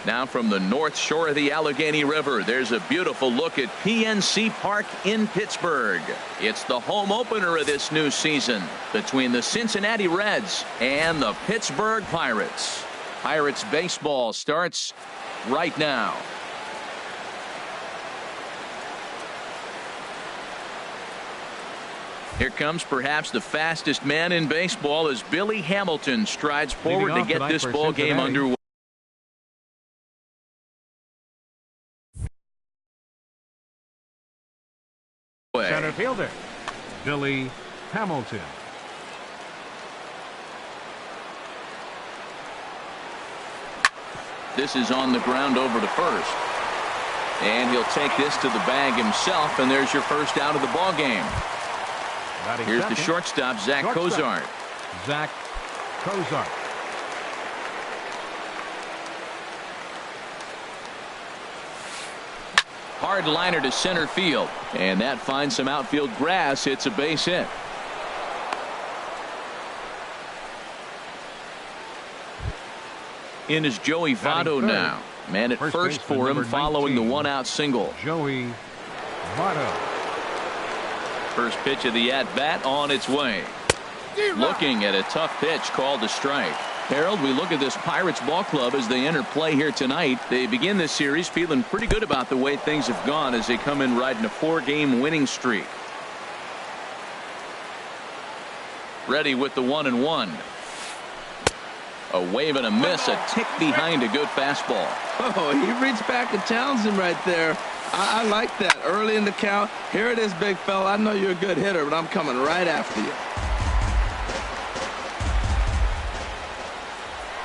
Now from the north shore of the Allegheny River, there's a beautiful look at PNC Park in Pittsburgh. It's the home opener of this new season between the Cincinnati Reds and the Pittsburgh Pirates. Pirates baseball starts right now. Here comes perhaps the fastest man in baseball as Billy Hamilton strides forward to get this ball game underway. Center fielder Billy Hamilton. This is on the ground over to first. And he'll take this to the bag himself, and there's your first out of the ball game. Here's the shortstop, Zach Cozart. Zach Cozart. Hard liner to center field, and that finds some outfield grass. It's a base hit. In is Joey Votto now. Man at first for him following the one-out single. Joey Votto. First pitch of the at-bat on its way. Looking at a tough pitch called a strike. Harold, we look at this Pirates ball club as they enter play here tonight. They begin this series feeling pretty good about the way things have gone as they come in riding a 4-game winning streak. Ready with the 1-1. A wave and a miss, a tick behind a good fastball. Oh, he reached back and challenged him right there. I like that early in the count. Here it is, big fella. I know you're a good hitter, but I'm coming right after you.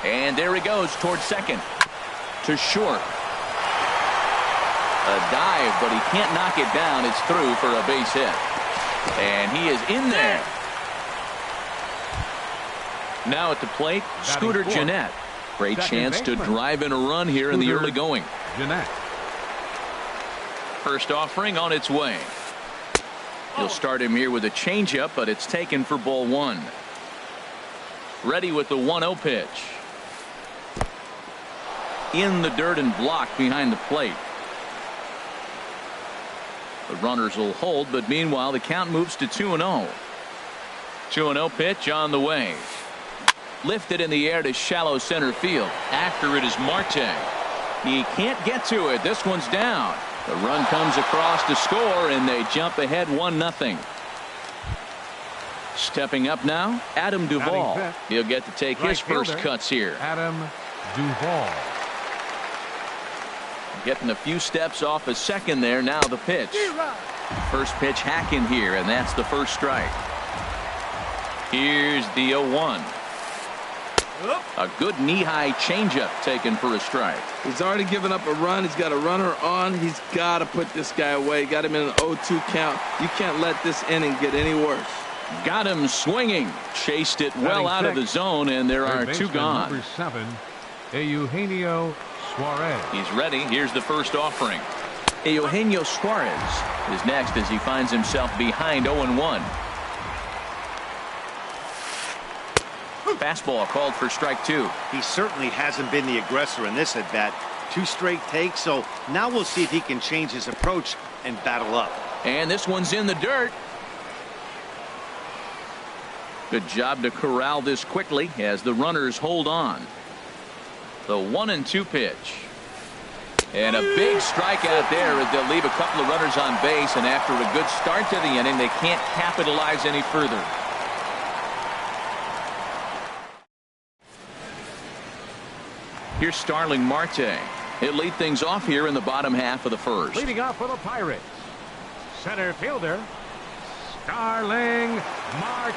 And there he goes towards second. To short. A dive, but he can't knock it down. It's through for a base hit. And he is in there. Now at the plate, Scooter Gennett. Great chance to drive in a run here in the early going. Gennett. First offering on its way. You'll start him here with a changeup, but it's taken for ball one. Ready with the 1-0 pitch. In the dirt and blocked behind the plate. The runners will hold, but meanwhile the count moves to 2-0. 2-0 pitch on the way. Lifted in the air to shallow center field. After it is Marte. He can't get to it. This one's down. The run comes across to score, and they jump ahead 1-0. Stepping up now, Adam Duvall. He'll get to take his first cuts here. Adam Duvall. Getting a few steps off a second there. Now the pitch. First pitch hacking here, and that's the first strike. Here's the 0-1. A good knee-high changeup taken for a strike. He's already given up a run. He's got a runner on. He's got to put this guy away. Got him in an 0-2 count. You can't let this inning get any worse. Got him swinging. Chased it well out of the zone, and there are two gone. Number 7, Eugenio Suarez. He's ready. Here's the first offering. Eugenio Suarez is next as he finds himself behind 0-1. Fastball called for strike two. He certainly hasn't been the aggressor in this at bat. 2 straight takes, so now we'll see if he can change his approach and battle up. And this one's in the dirt. Good job to corral this quickly as the runners hold on. The 1-2 pitch. And a big strikeout there as they'll leave a couple of runners on base, and after a good start to the inning, they can't capitalize any further. Here's Starling Marte. He'll lead things off here in the bottom half of the first. Leading off for the Pirates, center fielder Starling Marte.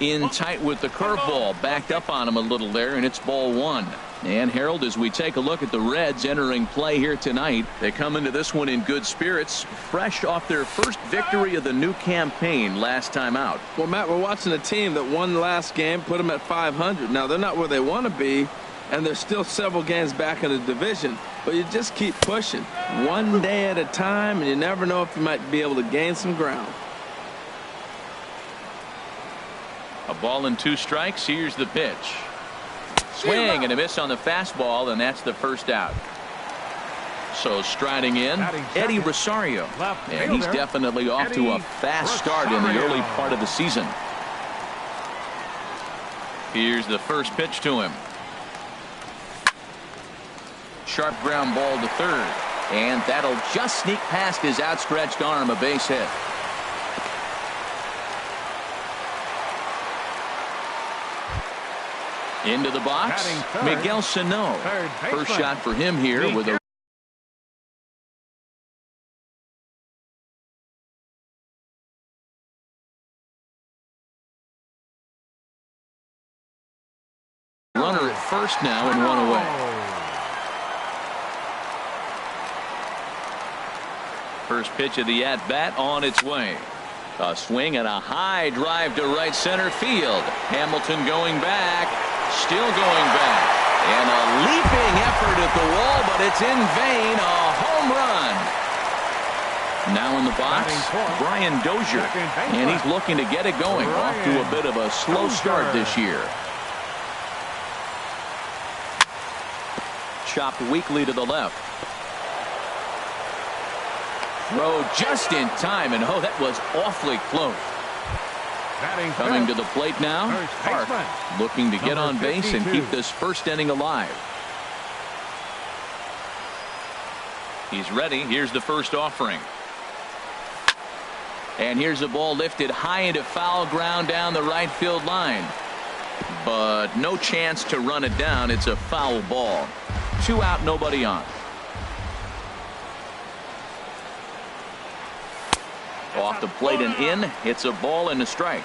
In tight with the curveball, backed up on him a little there, and it's ball one. And Harold, as we take a look at the Reds entering play here tonight, they come into this one in good spirits, fresh off their first victory of the new campaign last time out. Well, Matt, we're watching a team that won last game, put them at 500. Now, they're not where they want to be, and they're still several games back in the division, but you just keep pushing one day at a time, and you never know if you might be able to gain some ground. A ball and 2 strikes. Here's the pitch. Swing and a miss on the fastball, and that's the first out. So striding in, Eddie Rosario. And he's definitely off to a fast start in the early part of the season. Here's the first pitch to him. Sharp ground ball to third. And that'll just sneak past his outstretched arm, a base hit. Into the box, Miguel Sano. First shot for him here with a runner at first now and one away. First pitch of the at-bat on its way. A swing and a high drive to right center field. Hamilton going back. Still going back. And a leaping effort at the wall, but it's in vain. A home run. Now in the box, Brian Dozier. And he's looking to get it going. Off to a bit of a slow start this year. Chopped weakly to the left. Throw just in time, and oh, that was awfully close. Coming to the plate now, Hart looking to get on base and keep this first inning alive. He's ready. Here's the first offering. And here's a ball lifted high into foul ground down the right field line. But no chance to run it down. It's a foul ball. 2 out, nobody on. Off the plate and in. It's a ball and a strike.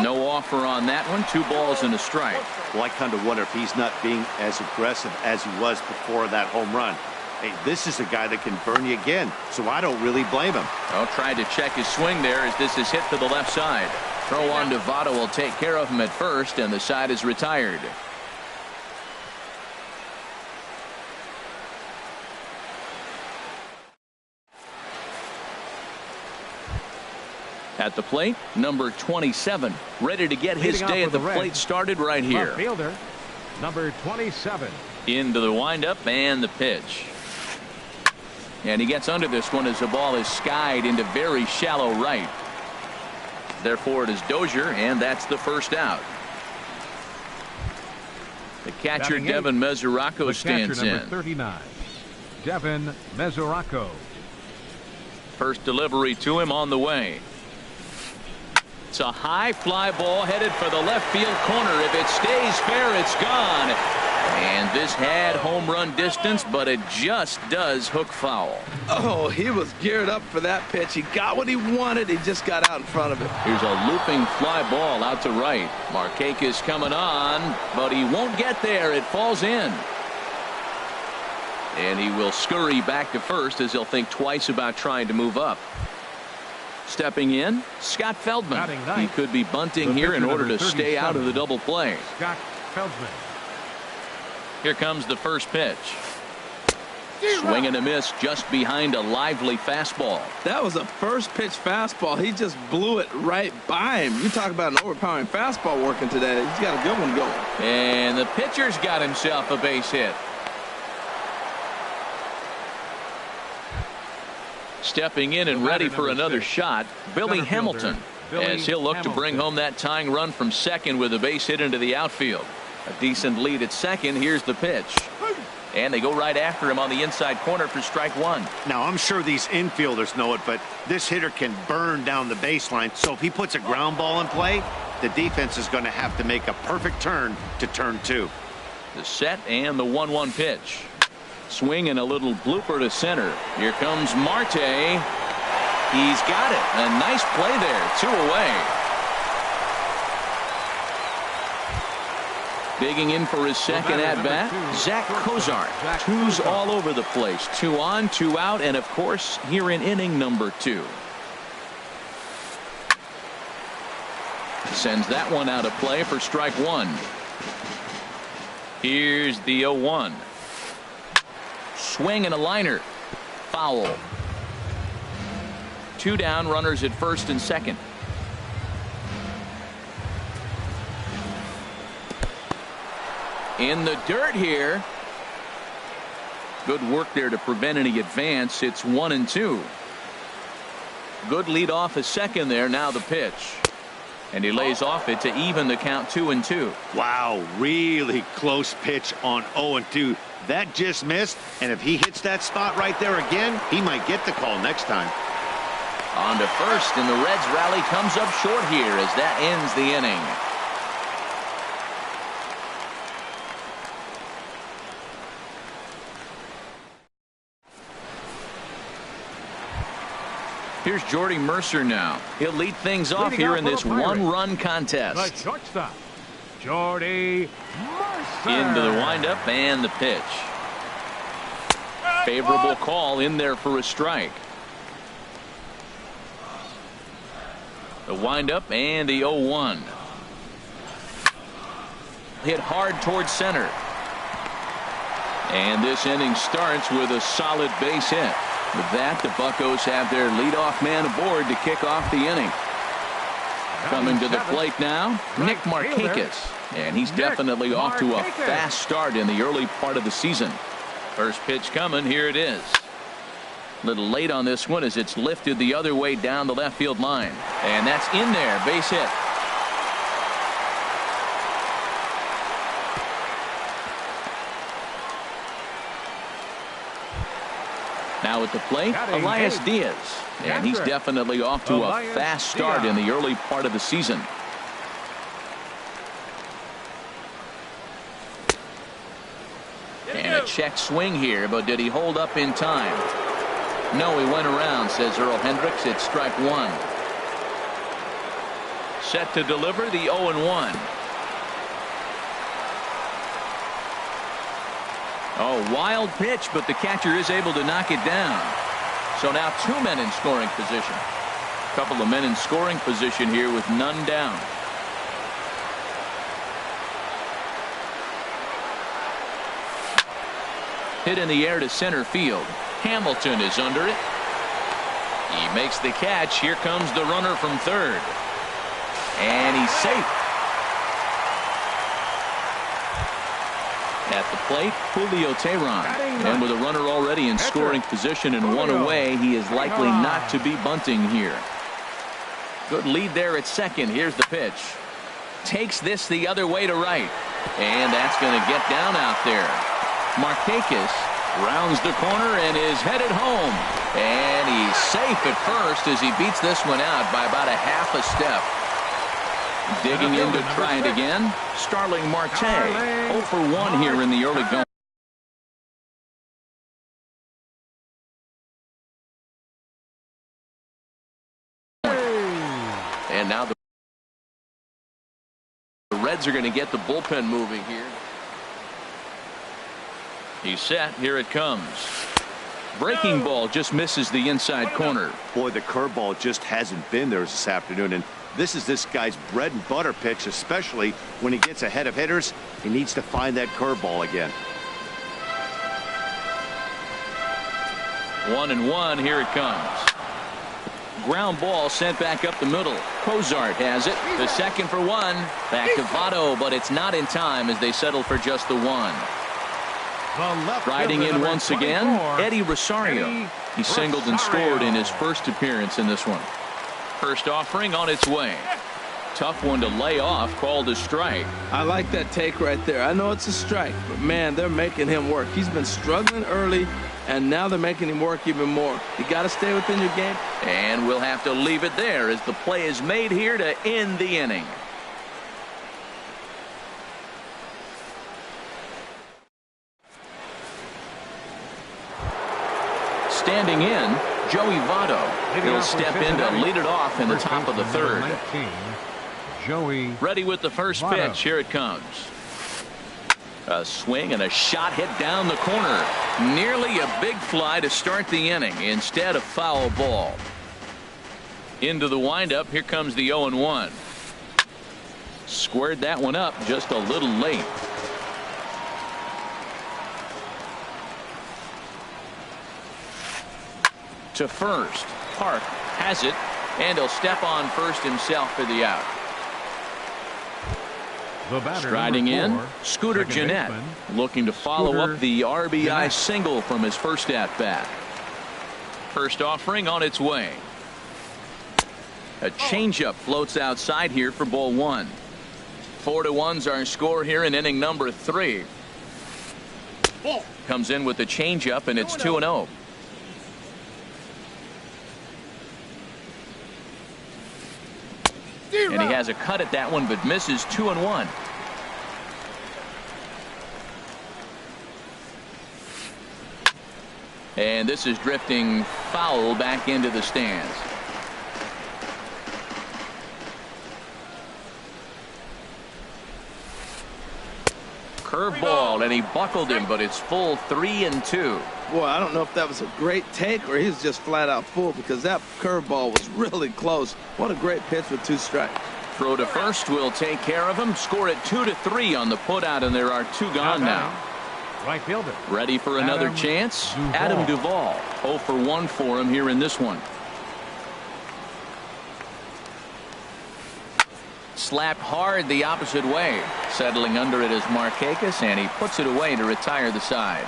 No offer on that one. 2 balls and a strike. Well, I kind of wonder if he's not being as aggressive as he was before that home run. Hey, this is a guy that can burn you again, so I don't really blame him. Well, tried to check his swing there as this is hit to the left side. Throw on to Votto will take care of him at first, and the side is retired. At the plate, number 27, ready to get his day at the plate started right here. Fielder, number 27. Into the windup and the pitch. And he gets under this one as the ball is skied into very shallow right. Therefore, it is Dozier, and that's the first out. The catcher, Devin Mesoraco, stands in. Number 39, Devin Mesoraco. First delivery to him on the way. It's a high fly ball headed for the left field corner. If it stays fair, it's gone. And this had home run distance, but it just does hook foul. Oh, he was geared up for that pitch. He got what he wanted. He just got out in front of it. Here's a looping fly ball out to right. Markakis coming on, but he won't get there. It falls in. And he will scurry back to first as he'll think twice about trying to move up. Stepping in, Scott Feldman. He could be bunting here in order to stay out of the double play. Scott Feldman. Here comes the first pitch. Swing and a miss just behind a lively fastball. That was a first pitch fastball. He just blew it right by him. You talk about an overpowering fastball working today. He's got a good one going. And the pitcher's got himself a base hit. Stepping in and ready for another shot, Billy Hamilton, as he'll look to bring home that tying run from second with a base hit into the outfield. A decent lead at second. Here's the pitch. And they go right after him on the inside corner for strike one. Now, I'm sure these infielders know it, but this hitter can burn down the baseline. So if he puts a ground ball in play, the defense is going to have to make a perfect turn to turn 2. The set and the 1-1 pitch. Swing and a little blooper to center. Here comes Marte. He's got it. A nice play there. 2 away. Digging in for his second at-bat, Zach Cozart. 2s all over the place. 2 on, 2 out, and of course here in inning number 2. Sends that one out of play for strike 1. Here's the 0-1. Swing and a liner. Foul. 2 down, runners at first and second. In the dirt here. Good work there to prevent any advance. It's 1-2. Good lead off a second there. Now the pitch. And he lays off it to even the count 2-2. Wow, really close pitch on 0-2. That just missed, and if he hits that spot right there again, he might get the call next time. On to first, and the Reds rally comes up short here as that ends the inning. Here's Jordy Mercer now. He'll lead things off here in this one-run contest. The shortstop, Jordy Mercer. Into the windup and the pitch. Favorable call in there for a strike. The windup and the 0-1. Hit hard towards center. And this inning starts with a solid base hit. With that, the Buccos have their leadoff man aboard to kick off the inning. Coming to the plate now, Nick Markakis. And he's definitely off to a fast start in the early part of the season. First pitch coming, here it is. A little late on this one as it's lifted the other way down the left field line. And that's in there, base hit. Now at the plate, Elias Diaz. And he's definitely off to a fast start in the early part of the season. And a check swing here, but did he hold up in time? No, he went around, says Earl Hendricks. It's strike 1. Set to deliver the 0-1. Oh, wild pitch, but the catcher is able to knock it down. So now 2 men in scoring position. A couple of men in scoring position here with none down. Hit in the air to center field. Hamilton is under it. He makes the catch. Here comes the runner from third. And he's safe. At the plate, Julio Teheran. And with a runner already in scoring position and one away, he is likely not to be bunting here. Good lead there at second. Here's the pitch. Takes this the other way to right. And that's going to get down out there. Markakis rounds the corner and is headed home. And he's safe at first as he beats this one out by about a half a step. Digging in to try it again, Starling Marte. 0 for 1 here in the early going. And now the Reds are going to get the bullpen moving here. He's set. Here it comes. Breaking ball just misses the inside corner. Boy, the curveball just hasn't been there this afternoon, and this is this guy's bread and butter pitch, especially when he gets ahead of hitters. He needs to find that curveball again. 1-1. Here it comes. Ground ball sent back up the middle. Cozart has it. The second for 1. Back to Votto, but it's not in time as they settle for just the 1. Riding in once again, Eddie Rosario. He singled and scored in his first appearance in this one. First offering on its way. Tough one to lay off, called a strike. I like that take right there. I know it's a strike, but man, they're making him work. He's been struggling early, and now they're making him work even more. You got to stay within your game. And we'll have to leave it there as the play is made here to end the inning. Standing in, Joey Votto. He'll step in to lead it off in the top of the third. Joey ready with the first pitch. Here it comes. A swing and a shot hit down the corner. Nearly a big fly to start the inning. Instead, a foul ball. Into the windup. Here comes the 0-1. Squared that one up just a little late. To first. Park has it, and he'll step on first himself for the out. The batter, Striding in, number 4, Scooter second Gennett, baseman, looking to follow up the RBI Gennett. single from his first at-bat. First offering on its way. A changeup floats outside here for ball 1. 4-1's our score here in inning number 3. Comes in with the changeup, and it's 2-0. And he has a cut at that one, but misses 2-1. And this is drifting foul back into the stands. Curveball, and he buckled him, but it's full 3-2. Boy, I don't know if that was a great take or he was just flat out full, because that curveball was really close. What a great pitch with 2 strikes. Throw to first will take care of him. Score it 2-3 on the putout, and there are 2 gone now. Right fielder. Ready for another chance? Adam Duvall. 0 for 1 for him here in this one. Slapped hard the opposite way. Settling under it is Markakis, and he puts it away to retire the side.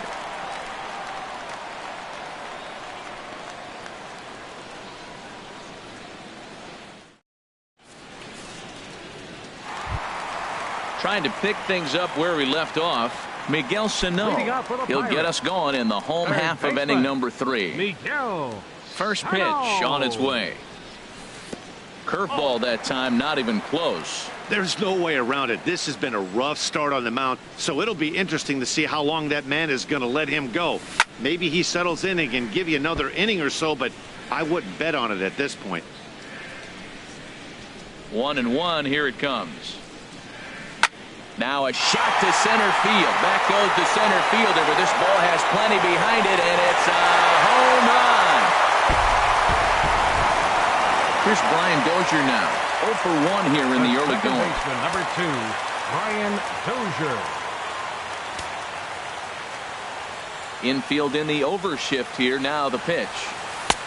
Trying to pick things up where we left off. Miguel Sano. He'll get us going in the home half of inning number 3. Miguel. First pitch on its way. Curveball that time, not even close. There's no way around it. This has been a rough start on the mound, so it'll be interesting to see how long that man is going to let him go. Maybe he settles in and can give you another inning or so, but I wouldn't bet on it at this point. 1-1, here it comes. Now a shot to center field. Back goes the center fielder, but this ball has plenty behind it, and it's a home run. Here's Brian Dozier now. 0 for 1 here in the early going. Baseman, number 2, Brian Dozier. Infield in the overshift here. Now the pitch.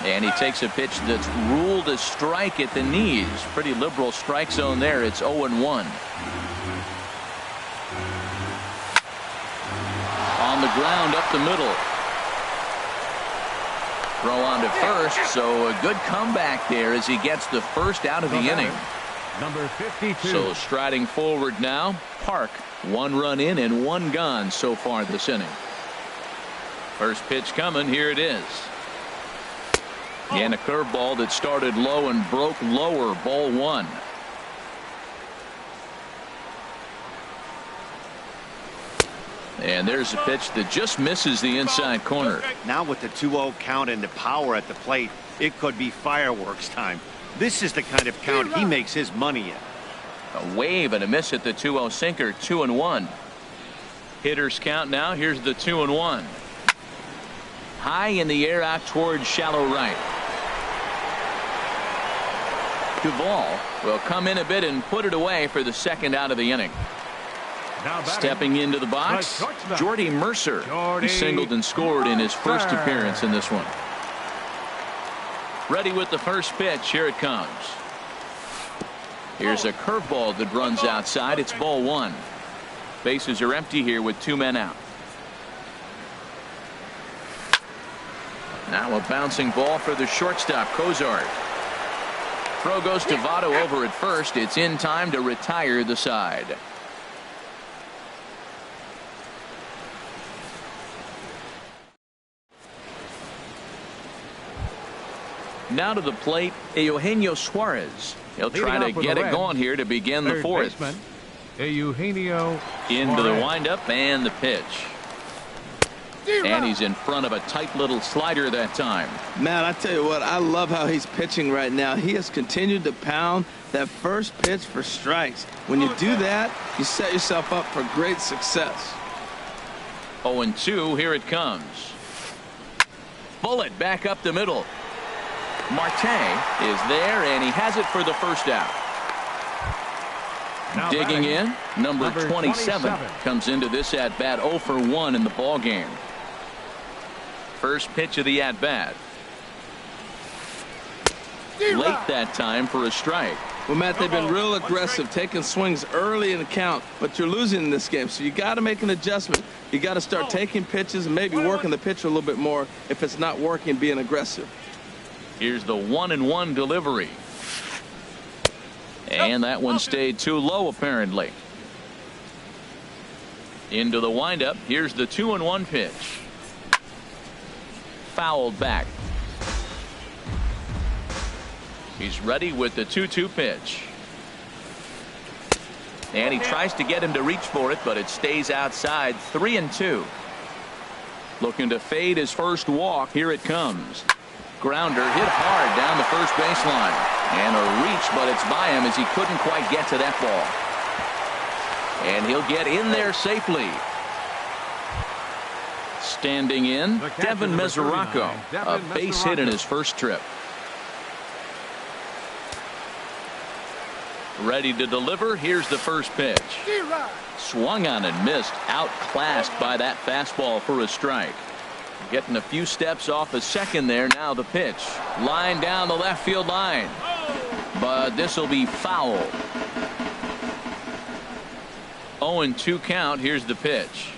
And he takes a pitch that's ruled a strike at the knees. Pretty liberal strike zone there. It's 0-1. On the ground up the middle. Throw on to first, so a good comeback there as he gets the first out of the inning. Number 52. So striding forward now, Park. 1 run in and 1 gone so far this inning. First pitch coming, here it is. And a curveball that started low and broke lower, ball 1. And there's a pitch that just misses the inside corner. Now with the 2-0 count and the power at the plate, it could be fireworks time. This is the kind of count he makes his money in. A wave and a miss at the 2-0 sinker. 2-1. Hitters count now. Here's the 2-1. High in the air out towards shallow right. Duvall will come in a bit and put it away for the second out of the inning. Stepping into the box, Jordy Mercer. He singled and scored in his first appearance in this one. Ready with the first pitch. Here it comes. Here's a curveball that runs outside. It's ball 1. Bases are empty here with 2 men out. Now a bouncing ball for the shortstop, Cozart. Throw goes to Votto over at first. It's in time to retire the side. Now to the plate, Eugenio Suarez. He'll try to get it going here to begin the 4th. Eugenio into the windup and the pitch. And he's in front of a tight little slider that time. Man, I tell you what, I love how he's pitching right now. He has continued to pound that first pitch for strikes. When you do that, you set yourself up for great success. 0-2, here it comes. Bullet back up the middle. Marte is there, and he has it for the first out. Now digging in, number 27 27 comes into this at bat 0 for 1 in the ball game. First pitch of the at bat. late that time for a strike. Well, Matt, they've been real aggressive, taking swings early in the count, but you're losing in this game, so you got to make an adjustment. You got to start taking pitches and maybe working the pitcher a little bit more if it's not working, being aggressive. Here's the 1-1 delivery. And that one stayed too low, apparently. Into the windup. Here's the 2-1 pitch. Fouled back. He's ready with the 2-2 pitch. And he tries to get him to reach for it, but it stays outside. 3-2. Looking to fade his first walk. Here it comes. Grounder hit hard down the first baseline. And a reach, but it's by him as he couldn't quite get to that ball. And he'll get in there safely. Standing in, Devin Mesoraco. A base hit in his first trip. Ready to deliver. Here's the first pitch. Swung on and missed. Outclassed by that fastball for a strike. Getting a few steps off a second there. Now the pitch. Line down the left field line. But this will be foul. 0-2 count. Here's the pitch.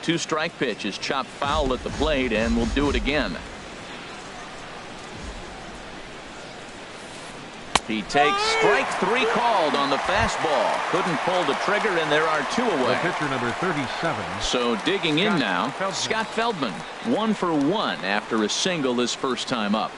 2-strike pitch is chopped foul at the plate, and we'll do it again. He takes strike 3 called on the fastball. Couldn't pull the trigger, and there are 2 away. The pitcher number 37. So digging in now, Scott Feldman. 1 for 1 after a single his first time up.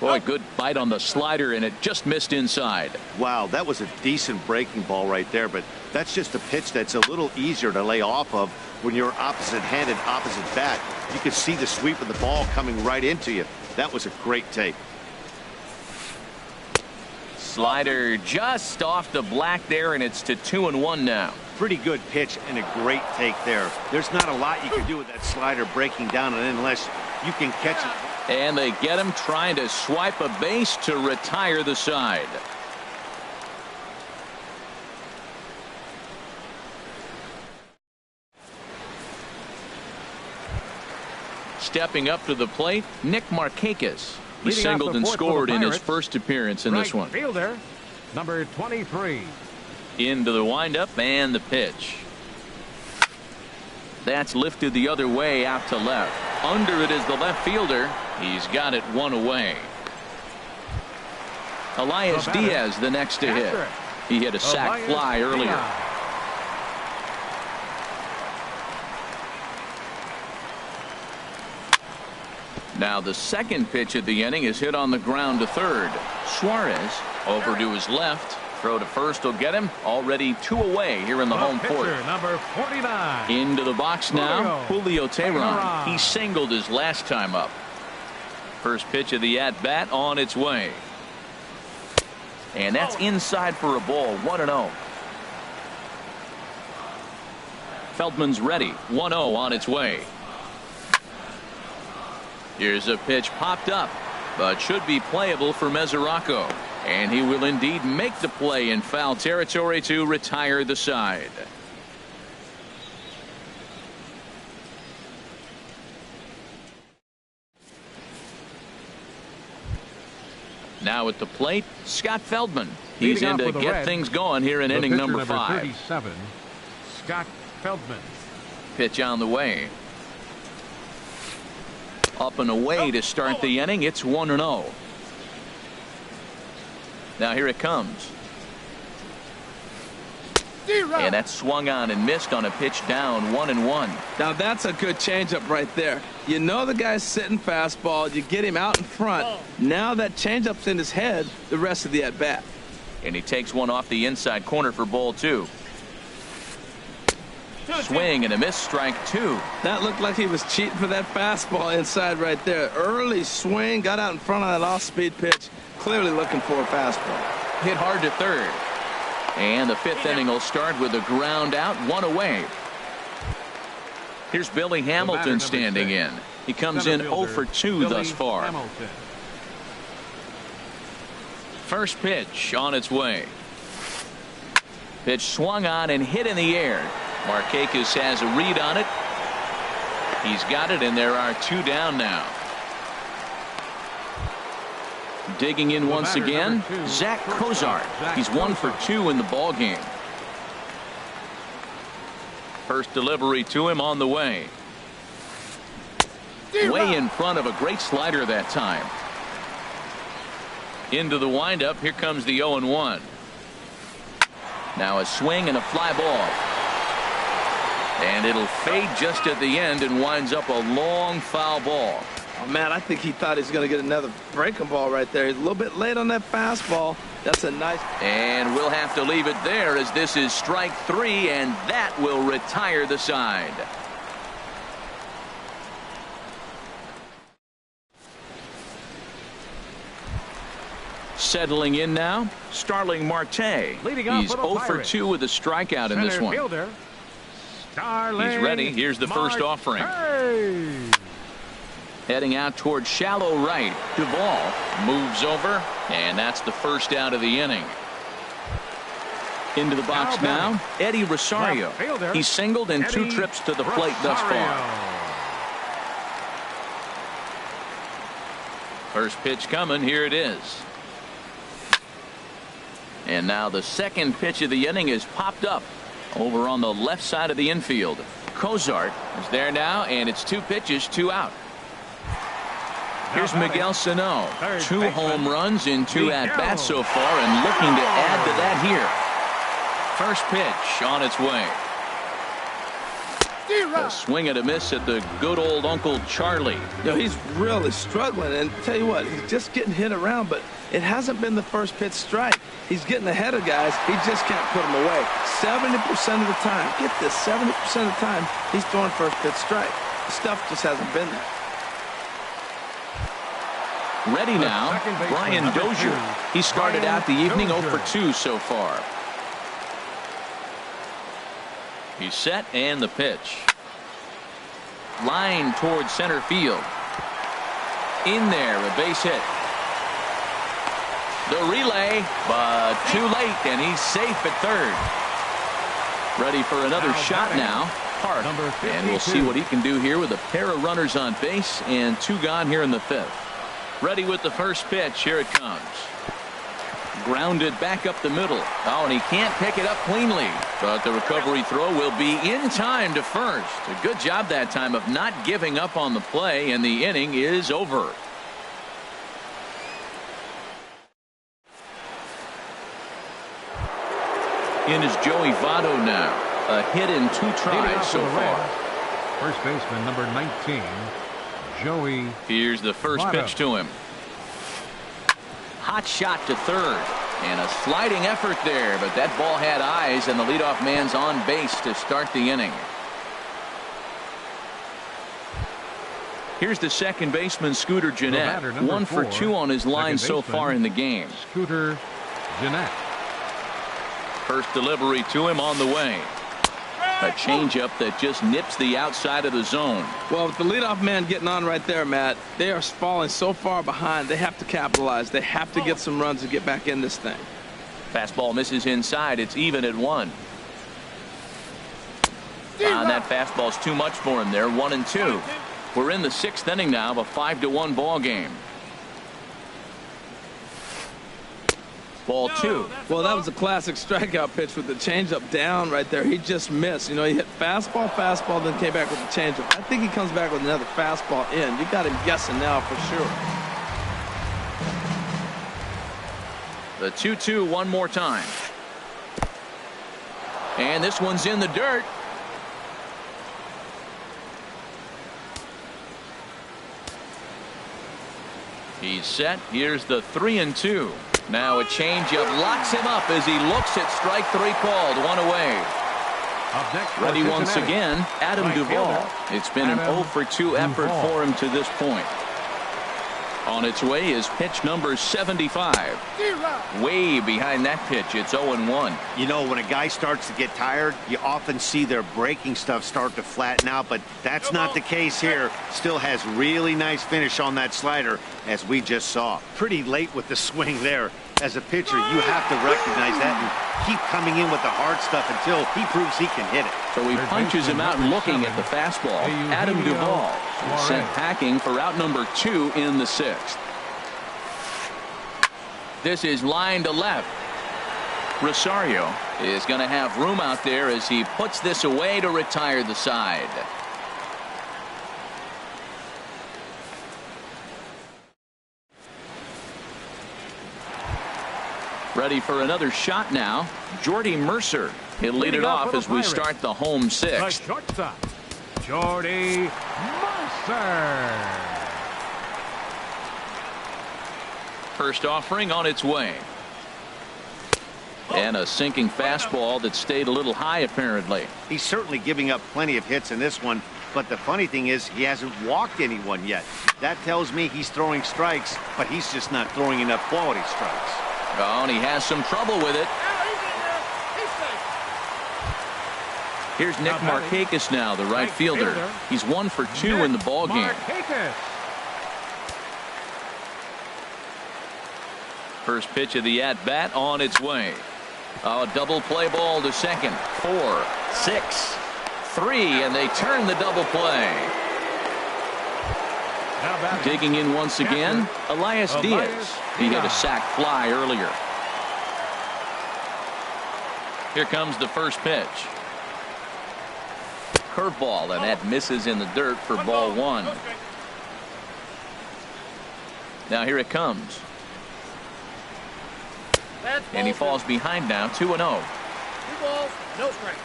Boy, good bite on the slider, and it just missed inside. Wow, that was a decent breaking ball right there, but that's just a pitch that's a little easier to lay off of when you're opposite-handed, opposite bat. You can see the sweep of the ball coming right into you. That was a great take. Slider just off the black there, and it's to 2-1 now. Pretty good pitch and a great take there. There's not a lot you can do with that slider breaking down, and unless you can catch it. And they get him trying to swipe a base to retire the side. Stepping up to the plate, Nick Markakis. He singled and scored in his first appearance in this one. Fielder, number 23. Into the windup and the pitch. That's lifted the other way out to left. Under it is the left fielder. He's got it 1 away. Elias Diaz the next to hit. He hit a sac fly earlier. Now the second pitch of the inning is hit on the ground to third. Suarez over to his left. Throw to first will get him. Already 2 away here in the home fourth. Number 49. Into the box now, Julio Teheran. He singled his last time up. First pitch of the at-bat on its way. And that's inside for a ball. 1-0. Feldman's ready. 1-0 on its way. Here's a pitch popped up, but should be playable for Mesoraco. And he will indeed make the play in foul territory to retire the side. Now at the plate, Scott Feldman. He's in to get things going here in inning number 5. 37, Scott Feldman. Pitch on the way. Up and away to start the inning. It's 1-0. Now here it comes. And that swung on and missed on a pitch down. 1-1. Now that's a good changeup right there. You know the guy's sitting fastball. You get him out in front. Now that changeup's in his head the rest of the at bat. And he takes one off the inside corner for ball 2. Swing and a miss, strike 2. That looked like he was cheating for that fastball inside right there. Early swing, got out in front of that off-speed pitch. Clearly looking for a fastball. Hit hard to third. And the 5th inning will start with a ground out, 1 away. Here's Billy Hamilton standing in. He comes in 0 for 2 thus far. First pitch on its way. Pitch swung on and hit in the air. Markakis has a read on it. He's got it, and there are 2 down now. Digging in once again, Zach Cozart. He's 1 for 2 in the ball game. First delivery to him on the way. Way in front of a great slider that time. Into the windup. Here comes the 0-1. Now a swing and a fly ball. And it'll fade just at the end and winds up a long foul ball. Oh, man, I think he thought he was going to get another breaking ball right there. He's a little bit late on that fastball. That's a nice. And we'll have to leave it there as this is strike 3, and that will retire the side. Settling in now, Starling Marte. Leading off He's for the 0 for Pirates. 2 with a strikeout in this Center one. fielder, Starling. He's ready. Here's the first offering. Heading out toward shallow right. Duvall moves over, and that's the first out of the inning. Into the box now, Eddie Rosario. He's singled in 2 trips to the plate thus far. First pitch coming. Here it is. And now the second pitch of the inning is popped up over on the left side of the infield. Cozart is there now, and it's 2 pitches, 2 out. Here's Miguel Sano. 2 home runs in 2 at-bats so far, and looking to add to that here. First pitch on its way. A swing and a miss at the good old Uncle Charlie. You know, he's really struggling, and tell you what, he's just getting hit around, but it hasn't been the first pitch strike. He's getting ahead of guys. He just can't put them away. 70% of the time, get this, 70% of the time, he's throwing first pitch strike. The stuff just hasn't been there. Ready now, Brian Dozier. He started out the evening 0 for 2 so far. He's set, and the pitch. Line towards center field. In there, a base hit. The relay, but too late, and he's safe at third. Ready for another shot now. Hart, and we'll see what he can do here with a pair of runners on base and 2 gone here in the 5th. Ready with the first pitch. Here it comes. Grounded back up the middle. Oh, and he can't pick it up cleanly. But the recovery throw will be in time to first. A good job that time of not giving up on the play, and the inning is over. In is Joey Votto now. A hit in 2 tries so far. First baseman number 19, Joey. Here's the first pitch to him. Hot shot to third, and a sliding effort there, but that ball had eyes, and the leadoff man's on base to start the inning. Here's the second baseman, Scooter Gennett. 1 for 2 on his line so far in the game. Scooter Gennett. First delivery to him on the way. A changeup that just nips the outside of the zone. Well, with the leadoff man getting on right there, Matt, they are falling so far behind. They have to capitalize. They have to get some runs to get back in this thing. Fastball misses inside. It's even at 1. And that fastball's too much for him there. 1-2. We're in the 6th inning now of a 5-1 ball game. Ball 2. Well, that was a classic strikeout pitch with the changeup down right there. He just missed. You know, he hit fastball, then came back with the changeup. I think he comes back with another fastball in. You got him guessing now for sure. The 2-2 one more time. And this one's in the dirt. He's set. Here's the 3-2. Now a changeup locks him up as he looks at strike 3 called. 1 away. Ready once again, Adam Duvall. It's been an 0 for 2 effort for him to this point. On its way is pitch number 75. Way behind that pitch. It's 0-1. You know, when a guy starts to get tired, you often see their breaking stuff start to flatten out, but that's not the case here. Still has really nice finish on that slider, as we just saw. Pretty late with the swing there. As a pitcher, you have to recognize that and keep coming in with the hard stuff until he proves he can hit it. So he punches him out looking at the fastball. Adam Duvall is sent packing for out number 2 in the 6th. This is line to left. Rosario is going to have room out there as he puts this away to retire the side. Ready for another shot now. Jordy Mercer. He'll lead it off as we start the home sixth. The shortstop, Jordy Mercer. First offering on its way. And a sinking fastball that stayed a little high apparently. He's certainly giving up plenty of hits in this one, but the funny thing is he hasn't walked anyone yet. That tells me he's throwing strikes, but he's just not throwing enough quality strikes. Oh, and he has some trouble with it. Here's Nick Markakis now, the right fielder. He's 1 for 2 in the ball game. First pitch of the at-bat on its way. A double play ball to second. 4, 6, 3, and they turn the double play. Digging in once again, Elias Diaz. He had a sac fly earlier. Here comes the first pitch. Curveball, and that misses in the dirt for ball 1. Now here it comes. And he falls behind now, 2-0. 2 balls, no strikes.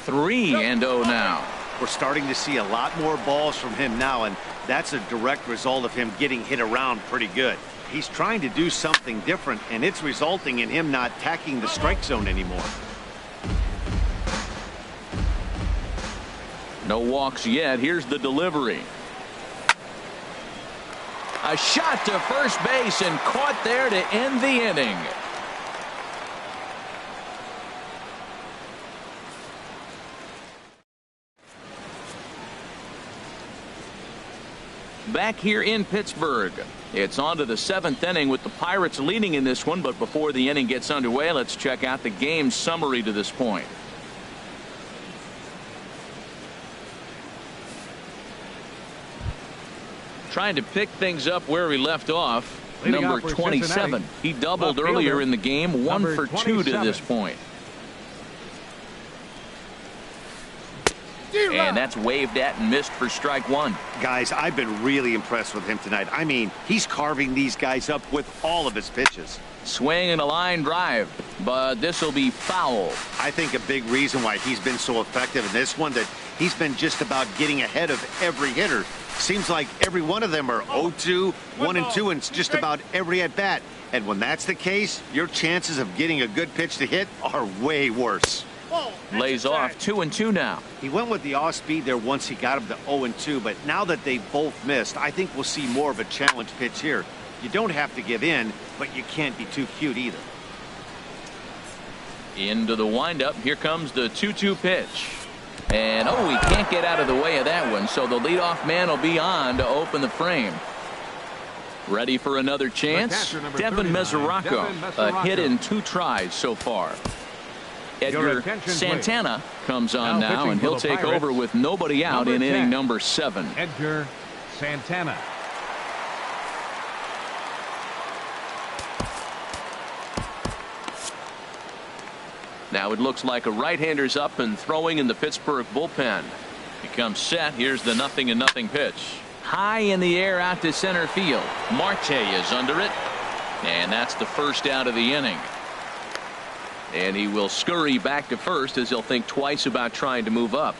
Three and 0 now. We're starting to see a lot more balls from him now, and that's a direct result of him getting hit around pretty good. He's trying to do something different, and it's resulting in him not attacking the strike zone anymore. No walks yet. Here's the delivery. A shot to first base and caught there to end the inning. Back here in Pittsburgh, it's on to the 7th inning with the Pirates leading in this one. But before the inning gets underway, let's check out the game summary to this point. Trying to pick things up where we left off. Number 27. He doubled earlier in the game. 1 for 2 to this point. And that's waved at and missed for strike 1. Guys, I've been really impressed with him tonight. I mean, he's carving these guys up with all of his pitches. Swing and a line drive, but this will be foul. I think a big reason why he's been so effective in this one, that he's been just about getting ahead of every hitter. Seems like every one of them are 0-2, 1-2, and it's just about every at bat. And when that's the case, your chances of getting a good pitch to hit are way worse. Lays off 2-2 now. He went with the off speed there once he got him to 0-2, but now that they both missed, I think we'll see more of a challenge pitch here. You don't have to give in, but you can't be too cute either. Into the windup. Here comes the 2-2 pitch. And he can't get out of the way of that one, so the leadoff man will be on to open the frame. Ready for another chance? Devin Mesoraco, a hit in 2 tries so far. Edgar Santana comes on now, and he'll take over with nobody out in inning number 7. Edgar Santana. Now it looks like a right-hander's up and throwing in the Pittsburgh bullpen. He comes set. Here's the 0-0 pitch. High in the air out to center field. Marte is under it. And that's the first out of the inning. And he will scurry back to first as he'll think twice about trying to move up.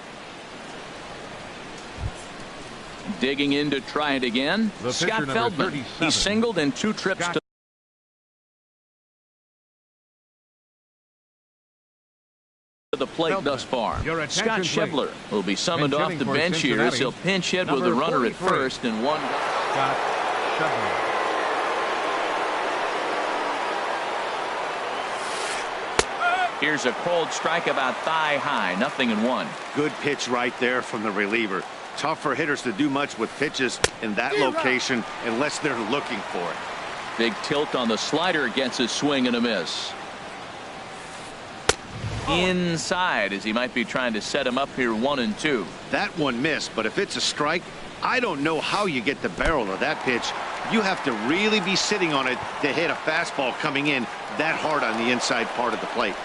Digging in to try it again. Scott Feldman. He singled in 2 trips to the plate thus far. Scott Schebler will be summoned off the bench here as he'll pinch hit with a runner at first and 1. Scott Schebler. Here's a cold strike about thigh high. 0-1. Good pitch right there from the reliever. Tough for hitters to do much with pitches in that location unless they're looking for it. Big tilt on the slider against his swing and a miss. Inside as he might be trying to set him up here 1-2. That one missed, but if it's a strike, I don't know how you get the barrel of that pitch. You have to really be sitting on it to hit a fastball coming in that hard on the inside part of the plate.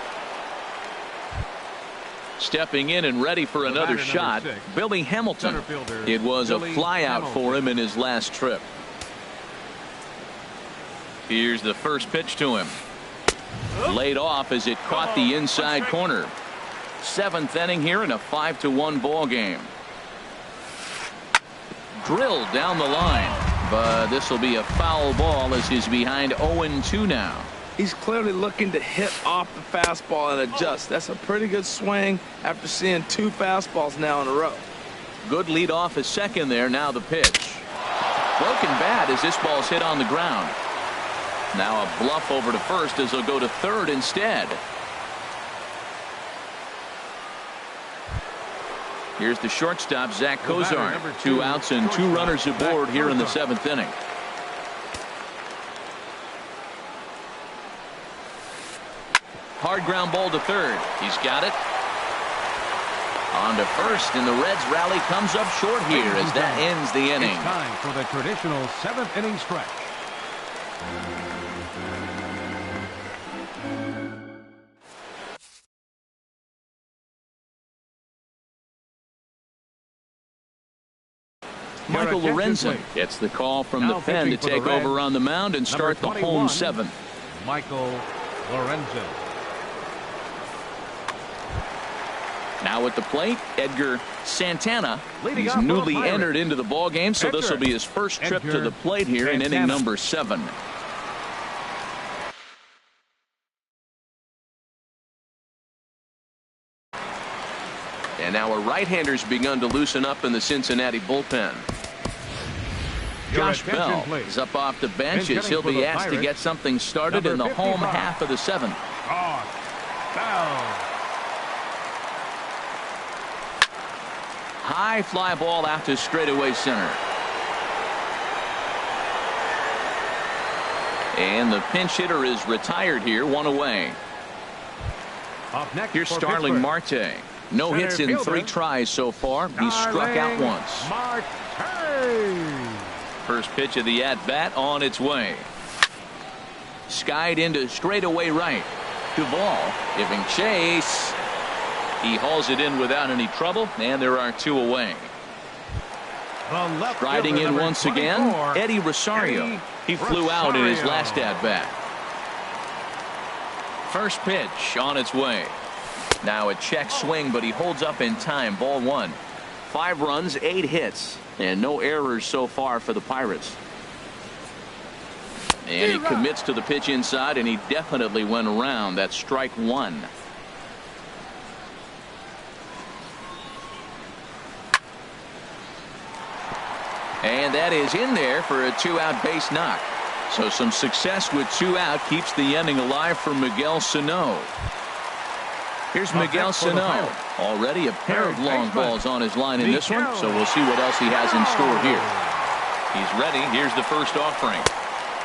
Stepping in and ready for another shot, Billy Hamilton. It was a flyout for him in his last trip. Here's the first pitch to him. Laid off as it caught the inside corner. 7th inning here in a 5-1 ball game. Drilled down the line, but this will be a foul ball as he's behind 0-2 now. He's clearly looking to hit off the fastball and adjust. That's a pretty good swing after seeing 2 fastballs now in a row. Good lead off at second there. Now the pitch. Broken bat as this ball's hit on the ground. Now a bluff over to first as he'll go to third instead. Here's the shortstop, Zach Cozart. 2 outs and 2 runners aboard here in the 7th inning. Hard ground ball to third. He's got it. On to first, and the Reds rally comes up short here as that ends the inning. It's time for the traditional 7th inning stretch. Michael Lorenzen gets the call from the pen to take over on the mound and start the home 7th. Michael Lorenzen. Now at the plate, Edgar Santana. He's newly entered into the ball game, so this will be his first trip to the plate here in inning number 7. And now a right-hander's begun to loosen up in the Cincinnati bullpen. Josh Bell is up off the bench as he'll be asked to get something started in the home half of the 7th. High fly ball out to straightaway center. And the pinch hitter is retired here, 1 away. Here's Starling Marte. No hits in 3 tries so far. He's struck out once. First pitch of the at-bat on its way. Skied into straightaway right. Duvall giving chase. He hauls it in without any trouble, and there are 2 away. Riding in once again, Eddie Rosario. He flew out in his last at-bat. First pitch on its way. Now a check swing, but he holds up in time. Ball 1. 5 runs, 8 hits, and no errors so far for the Pirates. And he commits to the pitch inside, and he definitely went around. That's strike 1. And that is in there for a 2-out base knock. So some success with 2 out keeps the inning alive for Miguel Sano. Here's Miguel Sano. Already a pair of long balls on his line in this one, so we'll see what else he has in store here. He's ready. Here's the first offering.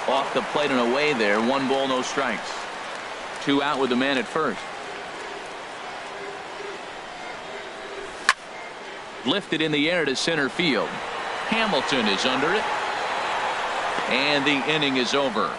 Off the plate and away there. 1 ball, no strikes. 2 out with the man at first. Lifted in the air to center field. Hamilton is under it. And the inning is over.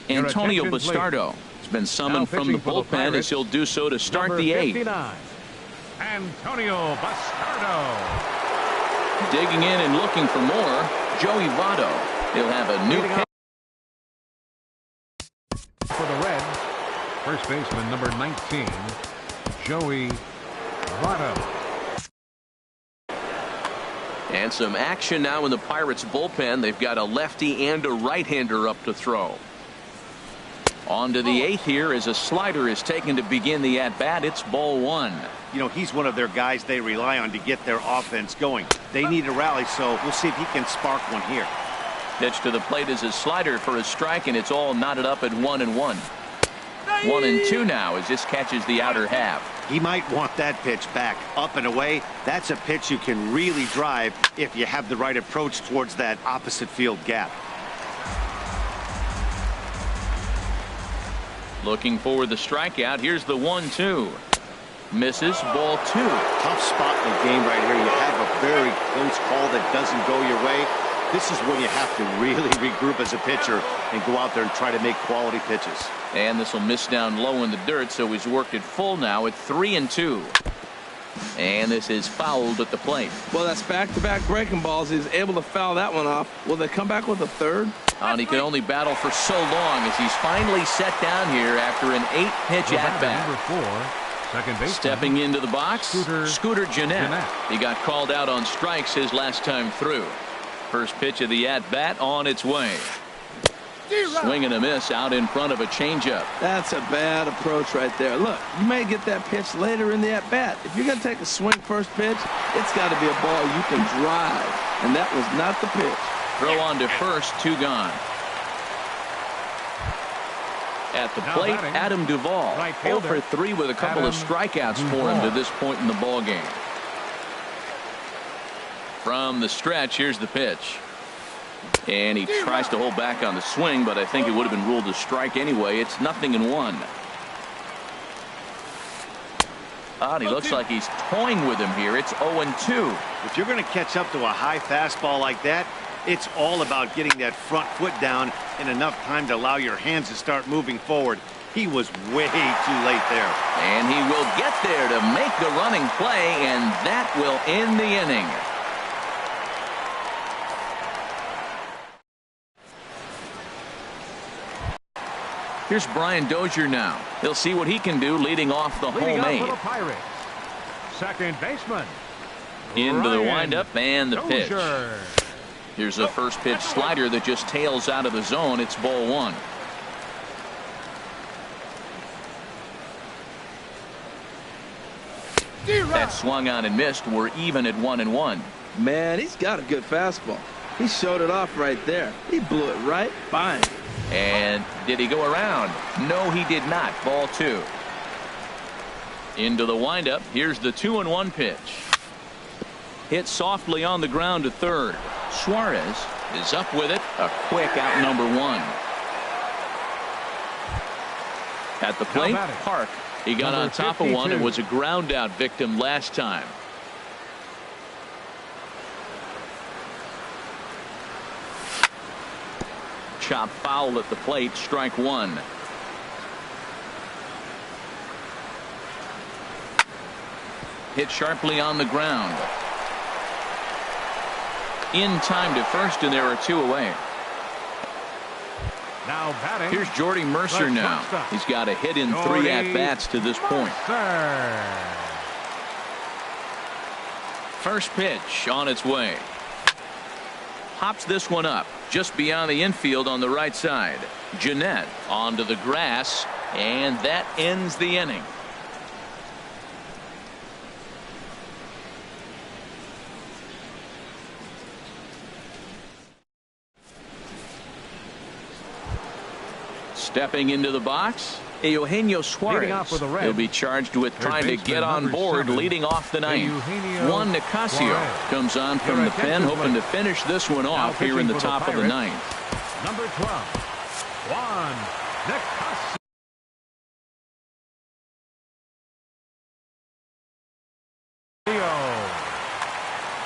Antonio Bastardo has been summoned from the bullpen as he'll do so to start the 8th. Antonio Bastardo. Digging in and looking for more, Joey Votto. He'll have a new pitch. For the Reds, first baseman number 19, Joey Votto. And some action now in the Pirates bullpen. They've got a lefty and a right-hander up to throw. On to the 8th here as a slider is taken to begin the at-bat. It's ball 1. You know, he's one of their guys they rely on to get their offense going. They need a rally, so we'll see if he can spark one here. Pitch to the plate is a slider for a strike, and it's all knotted up at 1-1. 1-2 now as this catches the outer half. He might want that pitch back, up and away. That's a pitch you can really drive if you have the right approach towards that opposite field gap. Looking for the strikeout. Here's the 1-2. Misses, ball 2. Tough spot in the game right here. You have a very close call that doesn't go your way. This is when you have to really regroup as a pitcher and go out there and try to make quality pitches. And this will miss down low in the dirt, so he's worked it full now at 3-2. And this is fouled at the plate. Well, that's back-to-back breaking balls. He's able to foul that one off. Will they come back with a third? And he can only battle for so long as he's finally set down here after an 8-pitch at-bat. Number 4, second base. Stepping into the box, Scooter Gennett. Gennett. He got called out on strikes his last time through. First pitch of the at-bat on its way. Swing and a miss out in front of a changeup. That's a bad approach right there. Look, you may get that pitch later in the at-bat. If you're going to take a swing first pitch, it's got to be a ball you can drive. And that was not the pitch. Throw on to first, 2 gone. At the plate, Adam Duvall. 0 for 3 with a couple of strikeouts for him to this point in the ballgame. From the stretch, here's the pitch. And he tries to hold back on the swing, but I think it would have been ruled a strike anyway. It's 0-1. And he looks like he's toying with him here. It's 0-2. If you're going to catch up to a high fastball like that, it's all about getting that front foot down in enough time to allow your hands to start moving forward. He was way too late there. And he will get there to make the running play, and that will end the inning. Here's Brian Dozier now. He'll see what he can do leading off the home 8. Pirates. Second baseman. Into the windup and the pitch. Dozier. Here's a first pitch slider that just tails out of the zone. It's ball 1. That swung on and missed. We're even at 1-1. Man, he's got a good fastball. He showed it off right there. He blew it right by him. And did he go around? No, he did not. Ball 2. Into the windup. Here's the 2-1 pitch. Hit softly on the ground to third. Suarez is up with it. A quick out number 1. At the plate, Park. He got on top 52. Of one and was a ground out victim last time. Chop foul at the plate, strike 1. Hit sharply on the ground. In time to first, and there are 2 away. Now batting. Here's Jordy Mercer now. He's got a hit in 3 at-bats to this point. First pitch on its way. Hops this one up just beyond the infield on the right side. Gennett onto the grass, and that ends the inning. Stepping into the box, Eugenio Suarez. He'll be charged with trying to get on board leading off the 9th. Juan Nicasio comes on from the pen, hoping to finish this one off here in the top of the 9th. Number 12, Juan Nicasio.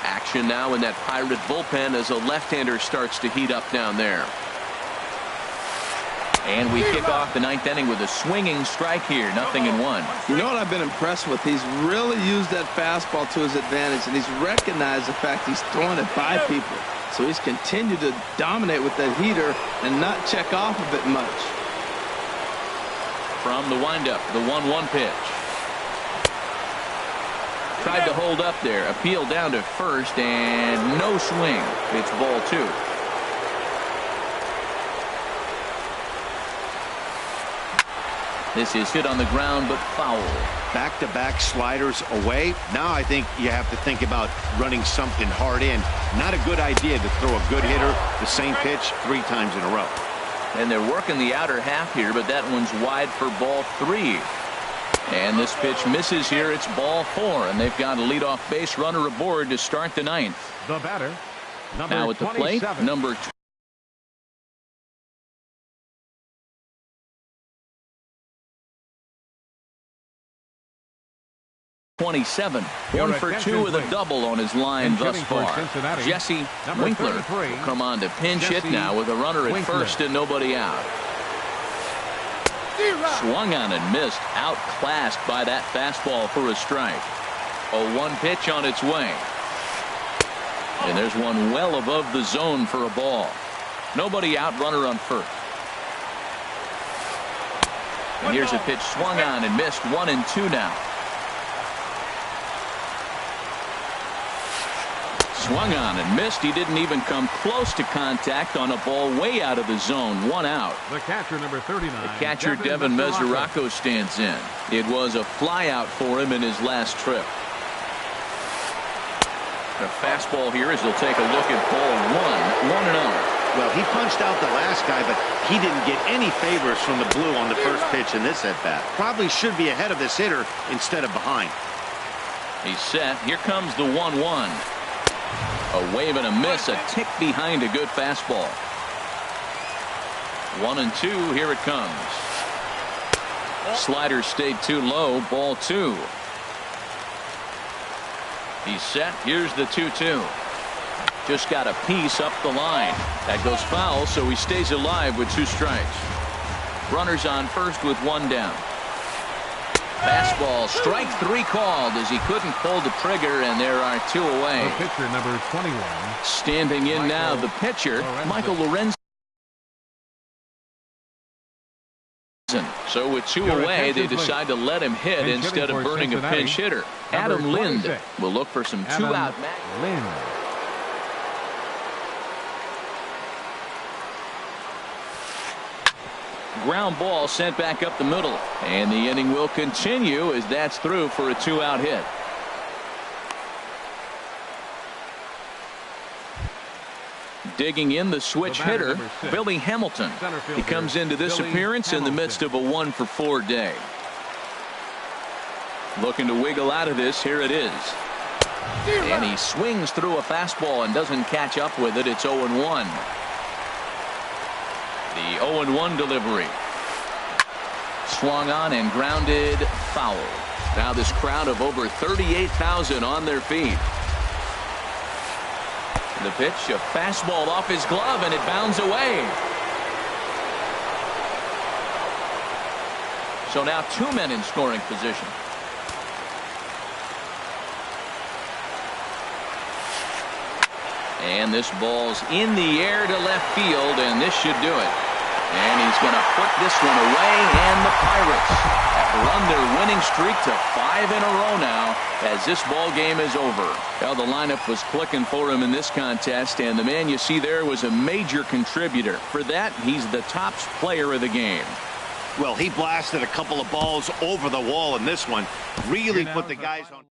Action now in that Pirate bullpen as a left-hander starts to heat up down there. And we kick off the 9th inning with a swinging strike here. 0-1. You know what I've been impressed with? He's really used that fastball to his advantage, and he's recognized the fact he's throwing it by people. So he's continued to dominate with that heater and not check off of it much. From the windup, the 1-1 pitch. Tried to hold up there. Appeal down to first, and no swing. It's ball 2. This is hit on the ground, but foul. Back-to-back sliders away. Now I think you have to think about running something hard in. Not a good idea to throw a good hitter the same pitch 3 times in a row. And they're working the outer half here, but that one's wide for ball 3. And this pitch misses here. It's ball 4, and they've got a leadoff base runner aboard to start the 9th. The batter, number now at the plate, 27. number 27. 1 for 2 with a double on his line thus far. Jesse Winkler will come on to pinch hit now with a runner at first and nobody out. Swung on and missed. Outclassed by that fastball for a strike. 0-1 pitch on its way. And there's one well above the zone for a ball. Nobody out, runner on first. And here's a pitch swung on and missed. 1-2 now. Swung on and missed. He didn't even come close to contact on a ball way out of the zone. 1 out. The catcher, number 39. The catcher, Devin Mesoraco, stands in. It was a flyout for him in his last trip. A fastball here as he'll take a look at ball 1. 1-0. Well, he punched out the last guy, but he didn't get any favors from the blue on the first pitch in this at-bat. Probably should be ahead of this hitter instead of behind. He's set. Here comes the 1-1. A wave and a miss, a tick behind a good fastball. 1-2, here it comes. Slider stayed too low, ball 2. He's set, here's the 2-2. Just got a piece up the line. That goes foul, so he stays alive with 2 strikes. Runners on first with 1 down. Fastball, strike 3 called as he couldn't pull the trigger, and there are 2 away. The pitcher, number 21. Standing in now, the pitcher, Michael Lorenzen. So with 2 away, they decide to let him hit instead of burning a pinch hitter. Adam Lind will look for some 2-out magic. Ground ball sent back up the middle, and the inning will continue as that's through for a 2-out hit. Digging in the switch hitter, Billy Hamilton. He comes into this appearance in the midst of a 1-for-4 day. Looking to wiggle out of this. Here it is. And he swings through a fastball and doesn't catch up with it. It's 0-1. The 0-1 delivery. Swung on and grounded foul. Now this crowd of over 38,000 on their feet. The pitch, a fastball off his glove, and it bounds away. So now 2 men in scoring position. And this ball's in the air to left field, and this should do it. And he's going to put this one away, and the Pirates have run their winning streak to 5 in a row now as this ball game is over. Well, the lineup was clicking for him in this contest, and the man you see there was a major contributor. For that, he's the top player of the game. Well, he blasted a couple of balls over the wall in this one. Really put the guys on.